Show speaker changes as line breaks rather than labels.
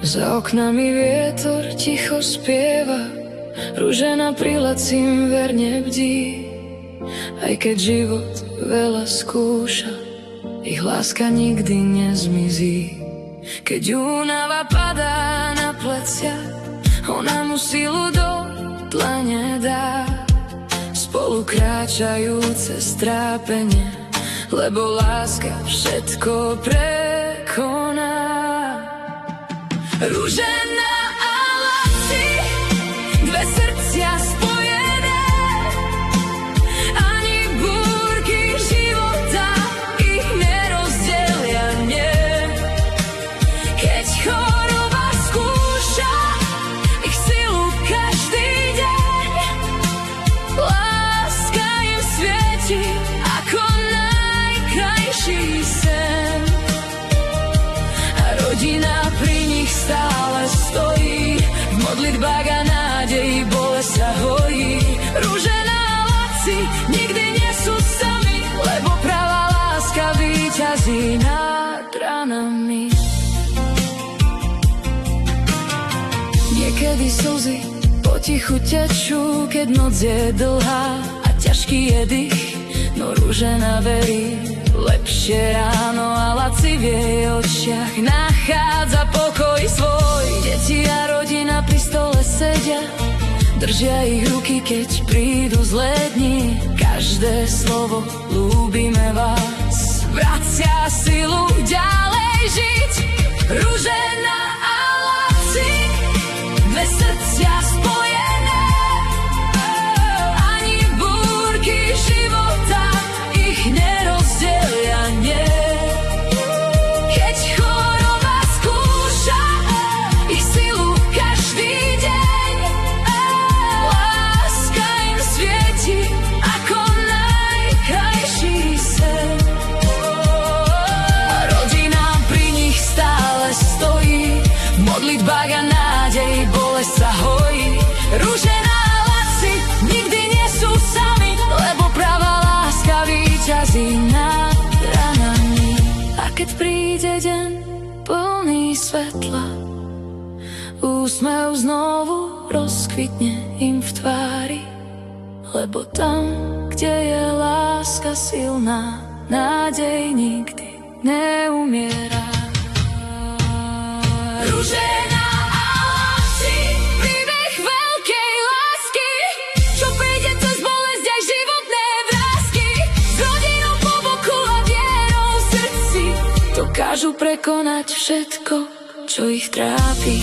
Za oknami vietor ticho spieva, ružena pri lacím verne bdí. Aj keď život veľa skúša, ich láska nikdy nezmizí. Keď únava padá na plecia, ona mu silu do dlane dá. Spolu kráčajú cez trápenie, lebo láska všetko prekoná. Ružená a Laci, dve srdcia spojené, ani búrky života ich nerozdelia, nie. Keď choroba skúša ich silu každý deň, láska im svieti ako najkrajší sen. A rodina pri nich stále stojí, v modlitbách a nádeji bolesť sa hojí. Ružená a Laci nikdy nie sú sami, lebo pravá láska víťazí nad ranami. Niekedy slzy potichu tečú, keď noc je dlhá a ťažký je dých, no Ružena verí lepšie ráno a Laci v jej očiach nachádza pokoj svoj. Deti a rodina pri stole sedia, držia ich ruky, keď prídu zlé dni. Každé slovo ľúbime vás vracia silu ďalej žiť. Ružena a Laci, dve srdcia spojené, ani búrky života ich nerozdelia, nie. Keď choroba skúša ich silu každý deň, láska im svieti ako najkrajší sen. A rodina pri nich stále stojí, v modlitbách a nádeji bolesť sa hojí. Ružená a Laci nikdy nie sú sami, lebo pravá láska víťazí nad ranami. A keď príde deň plný svetla, úsmev znovu rozkvitne im v tvári, lebo tam, kde je láska silná, nádej nikdy neumiera. Ružená a Laci, príbeh veľkej lásky, čo príde cez bolesť aj životné vrásky. S rodinou po boku a vierou v srdci dokážu prekonať všetko, čo ich trápi.